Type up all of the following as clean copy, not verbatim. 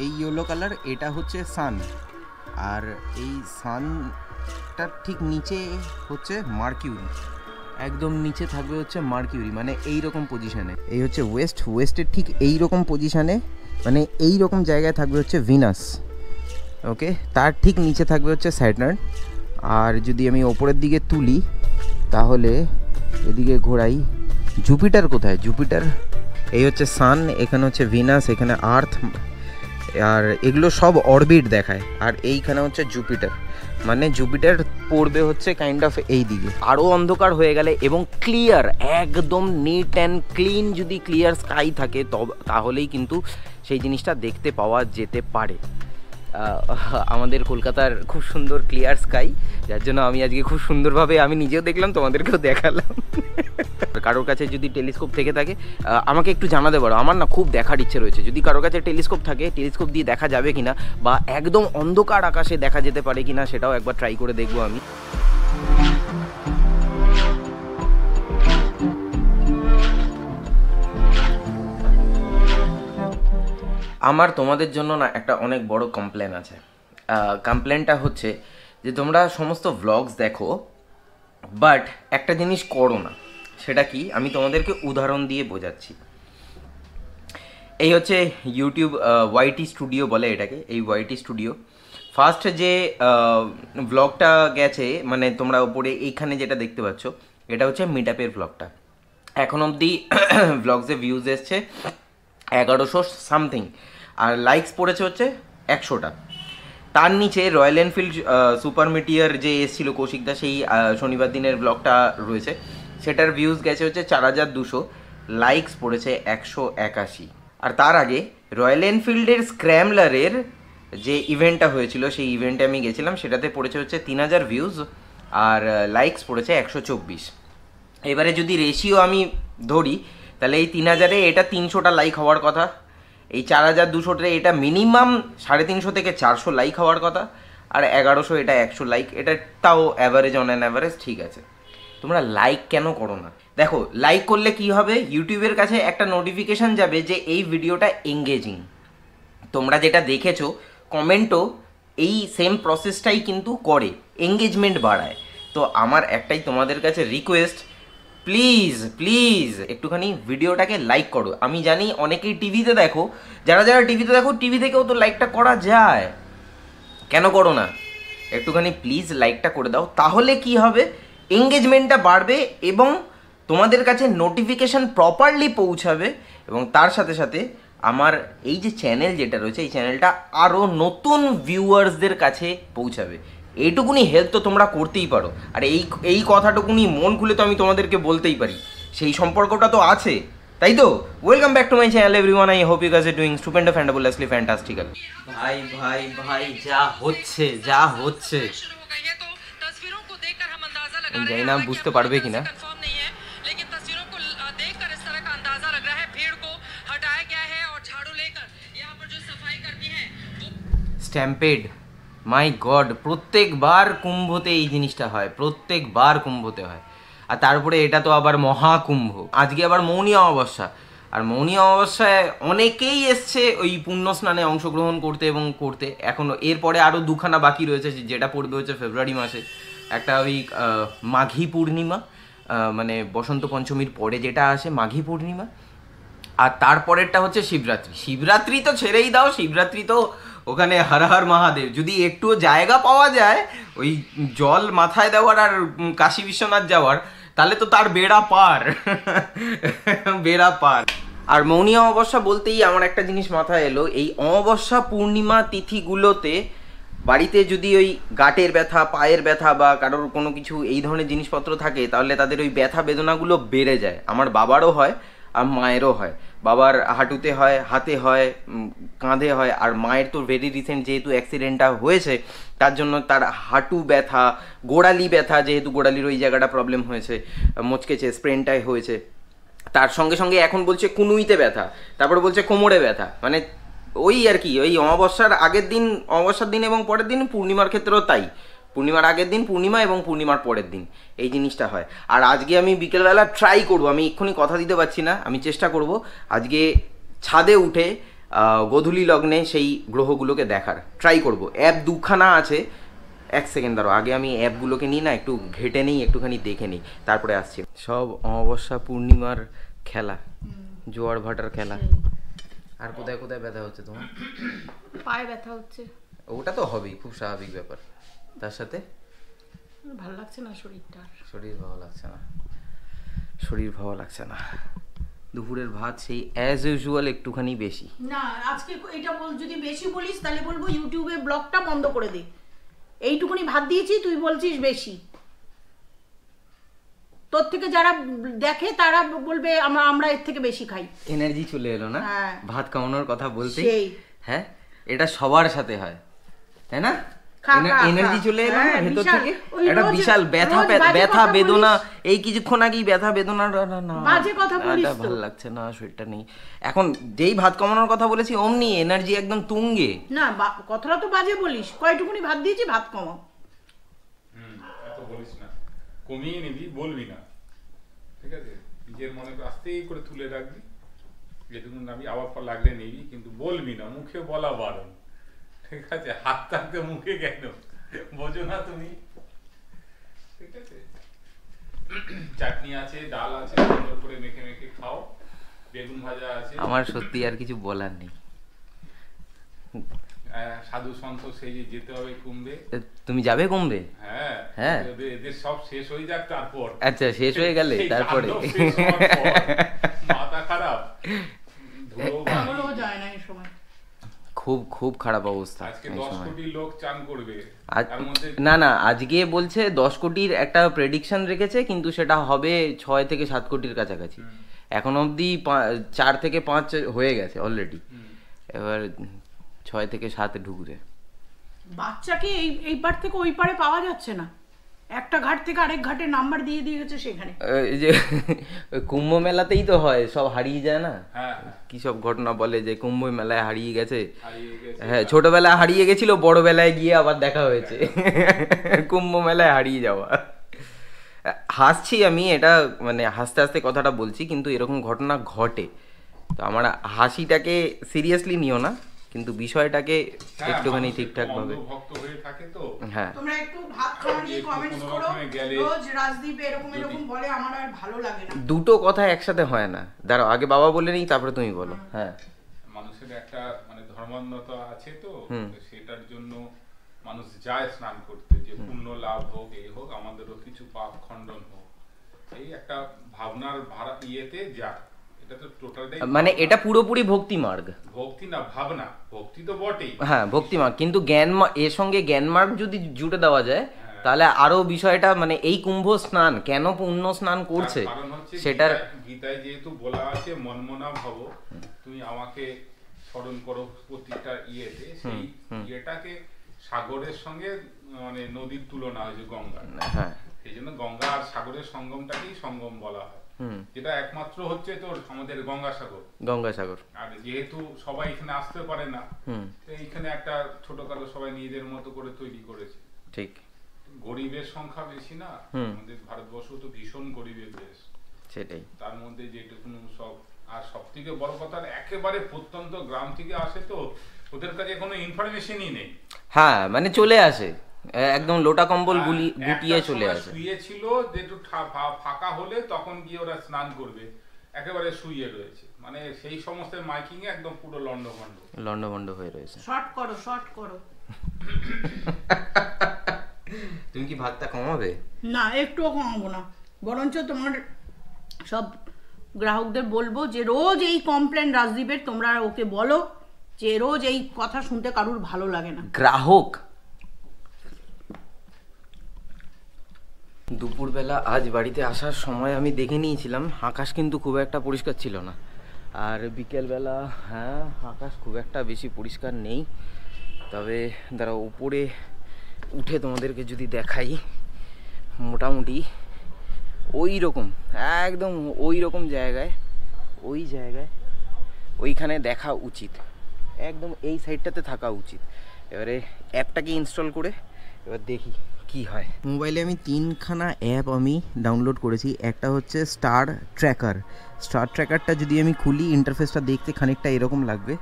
এই yellow colour এটা হচ্ছে সান, আর এই সানটার ঠিক নিচে হচ্ছে মার্কিউরি, একদম নিচে থাকবে হচ্ছে মার্কিউরি, মানে এই রকম পজিশানে। এই হচ্ছে ওয়েস্টের ঠিক এই রকম পজিশানে, মানে এই রকম জায়গায় থাকবে হচ্ছে ভিনাস। ওকে, তার ঠিক নিচে থাকবে হচ্ছে স্যাটার্ন। আর যদি আমি ওপরের দিকে তুলি তাহলে এদিকে ঘোরাই, জুপিটার কোথায়? জুপিটার এই হচ্ছে সান, এখানে হচ্ছে ভিনাস, এখানে আর্থ, আর এগুলো সব অরবিট দেখায়। আর এইখানে হচ্ছে জুপিটার, মানে জুপিটার পড়বে হচ্ছে কাইন্ড অফ এই দিকে। আরও অন্ধকার হয়ে গেলে এবং ক্লিয়ার, একদম নিট অ্যান্ড ক্লিন যদি ক্লিয়ার স্কাই থাকে তাহলেই কিন্তু সেই জিনিসটা দেখতে পাওয়া যেতে পারে। আমাদের কলকাতার খুব সুন্দর ক্লিয়ার স্কাই, যার জন্য আমি আজকে খুব সুন্দরভাবে আমি নিজেও দেখলাম, তোমাদেরকেও দেখালাম। কারোর কাছে যদি টেলিস্কোপ থেকে থাকে আমাকে একটু জানাতে পারো, আমার না খুব দেখার ইচ্ছে রয়েছে। যদি কারোর কাছে টেলিস্কোপ থাকে, টেলিস্কোপ দিয়ে দেখা যাবে কিনা, বা একদম অন্ধকার আকাশে দেখা যেতে পারে কিনা, সেটাও একবার ট্রাই করে দেখবো আমি। আমার তোমাদের জন্য না একটা অনেক বড় কমপ্লেন আছে। কমপ্লেনটা হচ্ছে যে তোমরা সমস্ত ভ্লগস দেখো, বাট একটা জিনিস করো না। সেটা কি, আমি তোমাদেরকে উদাহরণ দিয়ে বোঝাচ্ছি। এই হচ্ছে ইউটিউব ওয়াইটি স্টুডিও বলে এটাকে, এই ওয়াইটি স্টুডিও। ফার্স্ট যে ভ্লগটা গেছে, মানে তোমরা ওপরে এইখানে যেটা দেখতে পাচ্ছ, এটা হচ্ছে মিট আপের ভ্লগটা। এখন অবধি ভ্লগসে ভিউজ এসছে 1100 সামথিং, আর লাইকস পড়েছে হচ্ছে 100টা। তার নিচে রয়্যাল এনফিল্ড সুপার মিটিয়ার যে এসেছিল কৌশিকদা, সেই শনিবার দিনের ব্লগটা রয়েছে, সেটার ভিউজ গেছে হচ্ছে 4200, লাইকস পড়েছে 181। আর তার আগে রয়্যাল এনফিল্ডের স্ক্র্যামলারের যে ইভেন্টটা হয়েছিল, সেই ইভেন্টে আমি গেছিলাম, সেটাতে পড়েছে হচ্ছে 3000 ভিউজ, আর লাইকস পড়েছে 124। এবারে যদি রেশিও আমি ধরি, তাহলে এই 3000-এ এটা 300টা লাইক হওয়ার কথা, এই 4200-তে এটা মিনিমাম 350 থেকে 400 লাইক হওয়ার কথা, আর 1100 এটা 100 লাইক। এটা তাও অ্যাভারেজ, অন অ্যান অ্যাভারেজ ঠিক আছে। তোমরা লাইক কেন করো না? দেখো, লাইক করলে কি হবে, ইউটিউবের কাছে একটা নোটিফিকেশান যাবে যে এই ভিডিওটা এঙ্গেজিং। তোমরা যেটা দেখেছো, কমেন্টও এই সেম প্রসেসটাই কিন্তু করে, এঙ্গেজমেন্ট বাড়ায়। তো আমার একটাই তোমাদের কাছে রিকোয়েস্ট, প্লিজ প্লিজ একটুখানি ভিডিওটাকে লাইক করো। আমি জানি অনেকেই টিভিতে দেখো, যারা যারা টিভিতে দেখো, টিভি থেকেও তো লাইকটা করা যায়, কেন করো না? একটুখানি প্লিজ লাইকটা করে দাও, তাহলে কি হবে, এঙ্গেজমেন্টটা বাড়বে এবং তোমাদের কাছে নোটিফিকেশান প্রপারলি পৌঁছাবে, এবং তার সাথে সাথে আমার এই যে চ্যানেল যেটা রয়েছে, এই চ্যানেলটা আরও নতুন ভিউয়ার্সদের কাছে পৌঁছাবে। এইটুকুনি হেল্প তো তোমরা করতেই পারো। আর এই কথাটুকুনি মন খুলে তো আমি তোমাদেরকে বলতেই পারি, সেই সম্পর্কটা তো আছে, তাই তো? Welcome back to my channel everyone, I hope you guys are doing stupendo fantabulously fantastical. ভাই ভাই ভাই, যা হচ্ছে যা হচ্ছে, আমি জানি না বুঝতে পারবে কিনা। স্ট্যাম্পেড, মাই গড, প্রত্যেকবার কুম্ভতে এই জিনিসটা হয়, প্রত্যেকবার কুম্ভতে হয়। আর তারপরে এটা তো আবার মহাকুম্ভ, আজকে আবার মৌনী অমাবস্যা। আর মৌনী অমাবস্যায় অনেকেই এসছে ওই পুণ্য স্নানে অংশগ্রহণ করতে এবং করতে। এখনও এরপরে আরও দুখানা বাকি রয়েছে, যেটা পড়বে হচ্ছে ফেব্রুয়ারি মাসে। একটা ওই মাঘী পূর্ণিমা, মানে বসন্ত পঞ্চমীর পরে যেটা আসে মাঘী পূর্ণিমা, আর তারপরেরটা হচ্ছে শিবরাত্রি। শিবরাত্রি তো ছেড়েই দাও, শিবরাত্রি তো ওখানে হর হর মহাদেব। যদি একটুও জায়গা পাওয়া যায় ওই জল মাথায় দেওয়ার আর কাশী বিশ্বনাথ যাওয়ার, তাহলে তো তার বেড়া পার, বেড়া পার। আর মৌনী অমাবস্যা বলতেই আমার একটা জিনিস মাথায় এলো, এই অমাবস্যা পূর্ণিমা তিথিগুলোতে বাড়িতে যদি ওই গাঁটের ব্যথা, পায়ের ব্যথা বা কারোর কোনো কিছু এই ধরনের জিনিসপত্র থাকে, তাহলে তাদের ওই ব্যথা বেদনাগুলো বেড়ে যায়। আমার বাবারও হয় আর মায়েরও হয়। বাবার হাঁটুতে হয়, হাতে হয়, কাঁধে হয়, আর মায়ের তো ভেরি রিসেন্ট যেহেতু অ্যাক্সিডেন্টটা হয়েছে, তার জন্য তার হাঁটু ব্যথা, গোড়ালি ব্যথা, যেহেতু গোড়ালির ওই জায়গাটা প্রবলেম হয়েছে, মচকেছে, স্প্রেনটাই হয়েছে, তার সঙ্গে সঙ্গে এখন বলছে কুনুইতে ব্যথা, তারপরে বলছে কোমরে ব্যথা। মানে ওই আর কি, ওই অমাবস্যার আগের দিন, অমাবস্যার দিন এবং পরের দিন, পূর্ণিমার ক্ষেত্রেও তাই, পূর্ণিমার আগের দিন পূর্ণিমা এবং পূর্ণিমার পরের দিন এই জিনিসটা হয়। আর আজকে আমি বিকেলবেলা ট্রাই করব, আমি এক্ষুনি কথা দিতে পারছি না, আমি চেষ্টা করব আজকে ছাদে উঠে গোধূলি লগ্নে সেই গ্রহগুলোকে দেখার ট্রাই করব। অ্যাপ দুখানা আছে, এক সেকেন্ড দাঁড়ো, আগে আমি অ্যাপগুলোকে নিই না, একটু ঘেটে নিই, একটুখানি দেখে নিই, তারপরে আসছি। সব অমাবস্যা পূর্ণিমার খেলা, জোয়ার ভাটার খেলা। আর কোথায় কোথায় ব্যথা হচ্ছে তোমার? পায়ে ব্যথা হচ্ছে। ওটা তো হবেই, খুব স্বাভাবিক ব্যাপার। তার সাথে ভালো লাগছে না শরীরটা, শরীর ভালো লাগছে না, শরীর ভালো লাগছে না। দুপুরের ভাত সেই অ্যাজ ইউজুয়াল একটুখানি বেশি। না আজকে এটা বল, যদি বেশি বলিস তাহলে বলবো ইউটিউবে ব্লগটা বন্ধ করে দে। এইটুকুনি ভাত দিয়েছি, তুই বলছিস বেশি। তোর থেকে যারা দেখে তারা বলবে আমরা এর থেকে বেশি খাই। এনার্জি চলে এলো না ভাত খাওয়ানোর কথা বলতে। হ্যাঁ, এটা সবার সাথে হয়, তাই না? এনার্জি চলে এলো না ভেতর থেকে, একটা বিশাল ব্যথা বেদনা। এই কিছুক্ষণ আগেই ব্যথা বেদনা, বাজে কথা বলিস তো, ভালো লাগছে না, শরীরটা নেই। এখন যেই ভাত কমানোর কথা বলেছি অমনি এনার্জি একদম তুঙ্গে। না কথাটা তো বাজে বলিস, কয়টুকুনি ভাত দিয়েছি, ভাত কমাও। এত বলিস না, কমিয়ে নিবি, বলবি না, ঠিক আছে? নিজের মনে আস্তেই করে তুলে রাখবি, যেটুকু নাবি আবার পর লাগলে নিবি, কিন্তু বলবি না, মুখে বলা বারণ, ঠিক আছে? হাত থাকতে মুখে কেন, বোঝো না তুমি? ঠিক আছে, চাটনি আছে, ডাল আছে, সুন্দর করে মেখে মেখে খাও, বেগুন ভাজা আছে। আমার সত্যি আর কিছু বলার নেই। সাধু সন্ত সেই যেতে হবে কুম্ভে। তুমি যাবে কুম্ভে? হ্যাঁ হ্যাঁ, এদের সব শেষ হয়ে যাক তারপর। আচ্ছা, শেষ হয়ে গেলে তারপরে মাথা খারাপ, যায় না এই সময়, খুব খুব খারাপ অবস্থা। আজকে 10 কোটি লোক চান করবে। না না, আজকে বলছে 10 কোটির একটা প্রেডিকশন রেখেছে, কিন্তু সেটা হবে 6 থেকে 7 কোটির কাছাকাছি। এখন অবধি 4 থেকে 5 হয়ে গেছে অলরেডি, এবার 6 থেকে 7 ঢুকবে। বাচ্চাকে এই পার থেকে ওই পারে পাওয়া যাচ্ছে না, একটা ঘাট থেকে আরেক ঘাটে নাম্বার দিয়ে দিয়েছে। সেখানে এই যে কুম্ভ মেলাতেই তো হয়, সব হারিয়ে যায় না? কি সব ঘটনা বলে যে কুম্ভ মেলায় হারিয়ে গেছে। হ্যাঁ, ছোটবেলায় হারিয়ে গেছিল, বড় বেলায় গিয়ে আবার দেখা হয়েছে। কুম্ভ মেলায় হারিয়ে যাওয়া। হাসছি আমি, এটা মানে হাসতে হাসতে কথাটা বলছি, কিন্তু এরকম ঘটনা ঘটে। তো আমার হাসিটাকে সিরিয়াসলি নিও না, কিন্তু বিষয়টাকে একটুখানি ঠিকঠাক ভাবে। ভক্ত হয়ে থাকে তো। হ্যাঁ, তোমরা একটু ভাত খাওয়া নিয়ে কমেন্টস করো। রোজ রাজদীপ এরকম বলে, আমার আর ভালো লাগে না। দুটো কথা একসাথে হয় না। দাঁড়াও, আগে বাবা বলে নেই, তারপরে তুমি বলো। হ্যাঁ, মানুষের একটা মানে ধর্মান্ধতা আছে তো, সেটার জন্য মানুষ যায় স্নান করতে, যে পুণ্য লাভ হোক, এই হোক, আমাদেরও কিছু পাপ খণ্ডন হোক, এই একটা ভাবনার ভাড়া ইয়েতে যায়। মানে এটা পুরোপুরি ভক্তি মার্গ। ভক্তি না, ভাবনা। ভক্তি তো বটেই, হ্যাঁ ভক্তি মার্গ, কিন্তু জ্ঞান, এর সঙ্গে জ্ঞান মার্গ যদি জুড়ে দেওয়া যায় তাহলে আরো বিষয়টা, মানে এই কুম্ভ স্নান কেন পুণ্য স্নান করছে সেটার গীতায় যেহেতু বলা আছে, মনমনা ভব, তুমি আমাকে স্মরণ করো প্রতিটা ইয়েতে, সেই ইয়েটাকে সাগরের সঙ্গে মানে নদীর তুলনা হয়েছে গঙ্গা। হ্যাঁ, এই জন্য গঙ্গা আর সাগরের সঙ্গমটাকেই সঙ্গম বলা হয়, যেটা একমাত্র হচ্ছে তোর আমাদের গঙ্গাসাগর। আর যেহেতু সবাই এখানে আসতে পারে না, এইখানে একটা ছোটখাটো সবাই নিজেদের মতো করে তৈরি করেছে। ঠিক, গরিবের সংখ্যা বেশি না আমাদের ভারতবর্ষ, তো ভীষণ গরিবের দেশ। সেটাই, তার মধ্যে যেটুকু সব, আর সব থেকে বড় কথা একেবারে প্রত্যন্ত গ্রাম থেকে আসে, তো ওদের কাছে কোনো ইনফরমেশনই নেই। হ্যাঁ, মানে চলে আসে একদম লোটা কম্বল গুটিয়ে চলে আসে। শুয়েছিল, যেটু ফাঁকা হলে তখন গিয়ে ওরা স্নান করবে, একেবারে শুয়ে রয়েছে। মানে সেই সমস্ত মাইকিং এ একদম পুরো লন্ডভন্ড হয়ে রয়েছে। শর্ট করো। তুমি কি ভাতটা কমাবে? না, একটুও কমাবো না, বরঞ্চ তোমার সব গ্রাহকদের বলবো যে রোজ এই কমপ্লেন রাজদীপের তোমরা ওকে বলো যে রোজ এই কথা শুনতে কারুর ভালো লাগে না। গ্রাহক দুপুরবেলা আজ বাড়িতে আসার সময় আমি দেখে নিয়েছিলাম, আকাশ কিন্তু খুব একটা পরিষ্কার ছিল না। আর বিকেলবেলা হ্যাঁ, আকাশ খুব একটা বেশি পরিষ্কার নেই। তবে দাঁড়া, উপরে উঠে তোমাদেরকে যদি দেখাই, মোটামুটি ওই রকম, একদম ওই রকম জায়গায়, ওইখানে দেখা উচিত, একদম এই সাইডটাতে থাকা উচিত। এবারে অ্যাপটাকে ইনস্টল করে এবার দেখি কি হয়। মোবাইলে আমি 3খানা অ্যাপ আমি ডাউনলোড করেছি। একটা হচ্ছে স্টার ট্র্যাকারটা যদি আমি খুলি, ইন্টারফেসটা দেখতে খানিকটা এরকম লাগবে।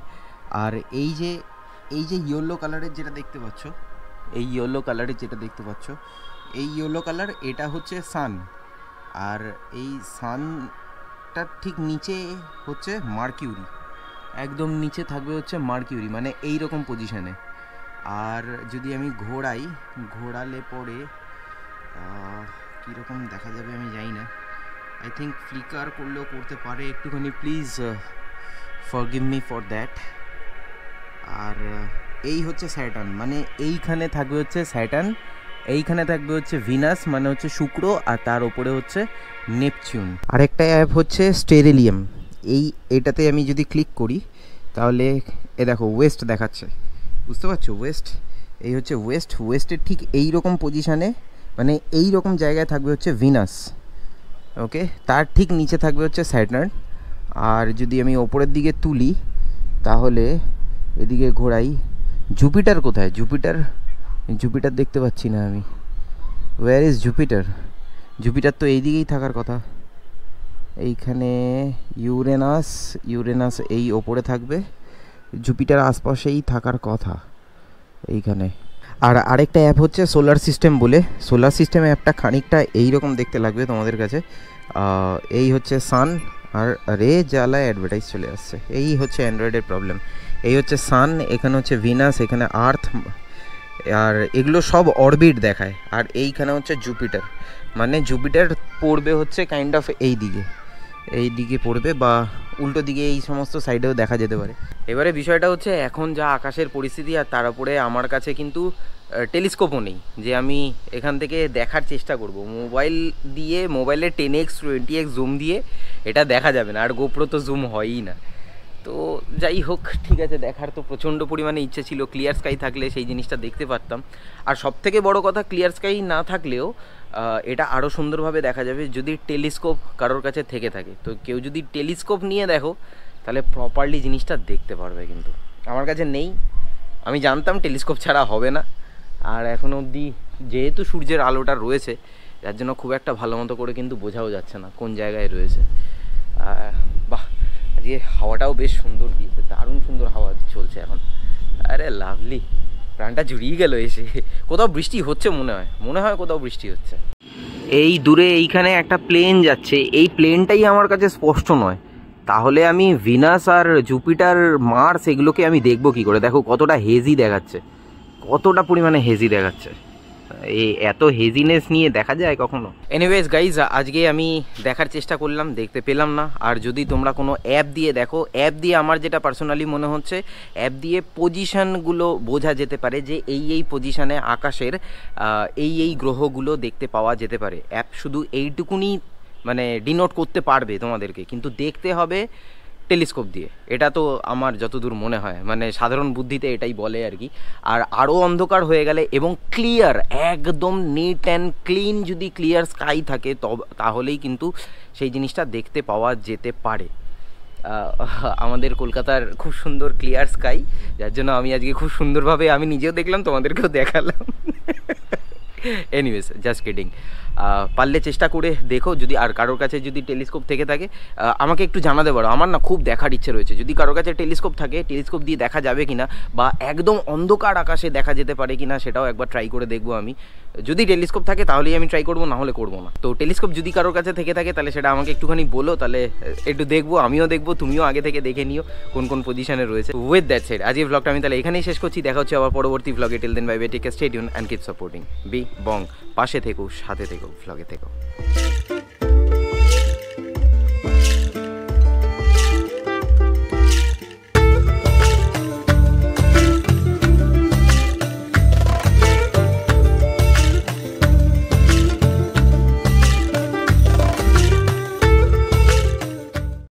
আর এই যে ইয়েলো কালারের যেটা দেখতে পাচ্ছ, এই ইয়েলো কালারের যেটা দেখতে পাচ্ছ, এই ইয়েলো কালার এটা হচ্ছে সান। আর এই সানটার ঠিক নিচে হচ্ছে মার্কিউরি, একদম নিচে থাকবে হচ্ছে মার্কিউরি, মানে এই রকম পজিশানে। আর যদি আমি ঘোরালে পরে কীরকম দেখা যাবে আমি জানি না, আই থিঙ্ক ফ্লিকার করলেও করতে পারে একটুখানি, please forgive me for that. আর এই হচ্ছে স্যাটার্ন, মানে এইখানে থাকবে হচ্ছে স্যাটার্ন, এইখানে থাকবে হচ্ছে ভিনাস মানে হচ্ছে শুক্র, আর তার ওপরে হচ্ছে নেপচুন। আরেকটা অ্যাপ হচ্ছে স্টেরিলিয়াম, এটাতে আমি যদি ক্লিক করি তাহলে এ দেখো ওয়েস্ট দেখাচ্ছে, বুঝতে পারছো? ওয়েস্ট, এই হচ্ছে ওয়েস্টের ঠিক এই রকম পজিশানে, মানে এই রকম জায়গায় থাকবে হচ্ছে ভিনাস, ওকে। তার ঠিক নিচে থাকবে হচ্ছে স্যাটার্ন। আর যদি আমি ওপরের দিকে তুলি তাহলে এদিকে ঘোরাই, জুপিটার কোথায়? জুপিটার দেখতে পাচ্ছি না আমি। Where is Jupiter? জুপিটার তো এই দিকেই থাকার কথা, এইখানে। ইউরেনাস এই ওপরে থাকবে, জুপিটার আশপাশেই থাকার কথা এইখানে। আর আরেকটা অ্যাপ হচ্ছে সোলার সিস্টেম বলে, সোলার সিস্টেম অ্যাপটা খানিকটা এইরকম দেখতে লাগবে তোমাদের কাছে। এই হচ্ছে সান, আর রে জ্বালায় অ্যাডভার্টাইজ চলে আসছে, এই হচ্ছে অ্যান্ড্রয়েডের প্রবলেম। এই হচ্ছে সান, এখানে হচ্ছে ভিনাস, এখানে আর্থ, আর এগুলো সব অরবিট দেখায়। আর এইখানে হচ্ছে জুপিটার, মানে জুপিটার পড়বে হচ্ছে কাইন্ড অফ এই দিকে পড়বে, বা উল্টো দিকে এই সমস্ত সাইডেও দেখা যেতে পারে। এবারে বিষয়টা হচ্ছে এখন যা আকাশের পরিস্থিতি, আর তার উপরে আমার কাছে কিন্তু টেলিস্কোপও নেই যে আমি এখান থেকে দেখার চেষ্টা করব। মোবাইলে 10x 20x জুম দিয়ে এটা দেখা যাবে না, আর গোপ্রো তো জুম হয়ই না। তো যাই হোক, ঠিক আছে, দেখার তো প্রচণ্ড পরিমাণে ইচ্ছে ছিল। ক্লিয়ার স্কাই থাকলে সেই জিনিসটা দেখতে পারতাম। আর সবথেকে বড় কথা, ক্লিয়ার স্কাই না থাকলেও এটা আরও সুন্দরভাবে দেখা যাবে যদি টেলিস্কোপ কারোর কাছে থেকে থাকে। তো কেউ যদি টেলিস্কোপ নিয়ে দেখো তাহলে প্রপারলি জিনিসটা দেখতে পারবে, কিন্তু আমার কাছে নেই। আমি জানতাম টেলিস্কোপ ছাড়া হবে না, আর এখনও অবধি যেহেতু সূর্যের আলোটা রয়েছে যার জন্য খুব একটা ভালো মতো করে কিন্তু বোঝাও যাচ্ছে না কোন জায়গায় রয়েছে। বাহ, আজকে হাওয়াটাও বেশ সুন্দর দিয়েছে, দারুণ সুন্দর হাওয়া চলছে এখন। আরে লাভলি, প্রাণটা জুড়িয়ে গেল এসে। কোথাও বৃষ্টি হচ্ছে মনে হয় কোথাও বৃষ্টি হচ্ছে। এই দূরে এইখানে একটা প্লেন যাচ্ছে, এই প্লেনটাই আমার কাছে স্পষ্ট নয়। তাহলে আমি ভিনাস আর জুপিটার, মার্স এগুলোকে আমি দেখবো কি করে? দেখো কতটা হেজি দেখাচ্ছে, কতটা পরিমাণে হেজি দেখাচ্ছে। এই এত হেজিনেস নিয়ে দেখা যায় কখনো? এনিওয়েজ গাইজ, আজকে আমি দেখার চেষ্টা করলাম, দেখতে পেলাম না। আর যদি তোমরা কোনো অ্যাপ দিয়ে দেখো, অ্যাপ দিয়ে আমার যেটা পার্সোনালি মনে হচ্ছে, অ্যাপ দিয়ে পজিশানগুলো বোঝা যেতে পারে যে এই পজিশানে আকাশের এই গ্রহগুলো দেখতে পাওয়া যেতে পারে। অ্যাপ শুধু এইটুকুনি মানে ডিনোট করতে পারবে তোমাদেরকে, কিন্তু দেখতে হবে টেলিস্কোপ দিয়ে। এটা তো আমার যতদূর মনে হয়, মানে সাধারণ বুদ্ধিতে এটাই বলে আর কি। আর আরও অন্ধকার হয়ে গেলে এবং ক্লিয়ার, একদম নিট অ্যান্ড ক্লিন যদি ক্লিয়ার স্কাই থাকে তাহলেই কিন্তু সেই জিনিসটা দেখতে পাওয়া যেতে পারে। আমাদের কলকাতার খুব সুন্দর ক্লিয়ার স্কাই, যার জন্য আমি আজকে খুব সুন্দরভাবে আমি নিজেও দেখলাম, তোমাদেরকেও দেখালাম। Anyways, just kidding. পারলে চেষ্টা করে দেখো, যদি আর কারোর কাছে যদি টেলিস্কোপ থেকে থাকে আমাকে একটু জানাতে পারো। আমার না খুব দেখার ইচ্ছে রয়েছে, যদি কারোর কাছে টেলিস্কোপ থাকে, টেলিস্কোপ দিয়ে দেখা যাবে কিনা, বা একদম অন্ধকার আকাশে দেখা যেতে পারে কিনা সেটাও একবার ট্রাই করে দেখবো আমি। যদি টেলিস্কোপ থাকে তাহলেই আমি ট্রাই করবো, না হলে করবো না। তো টেলিস্কোপ যদি কারোর কাছে থেকে থাকে তাহলে সেটা আমাকে একটুখানি বলো, তাহলে একটু দেখবো, আমিও দেখবো, তুমিও আগে থেকে দেখে নিও কোন কোন পজিশনে রয়েছে। উইথ দ্যাট সেড, আজকে ব্লগটা আমি তাহলে এখানেই শেষ করছি। দেখা হচ্ছে আবার পরবর্তী ব্লগে। Till then bye bye, take care, stay tune and keep supporting B Bong. পাশে থেকো, সাথে থেকো, ব্লগে থেকো।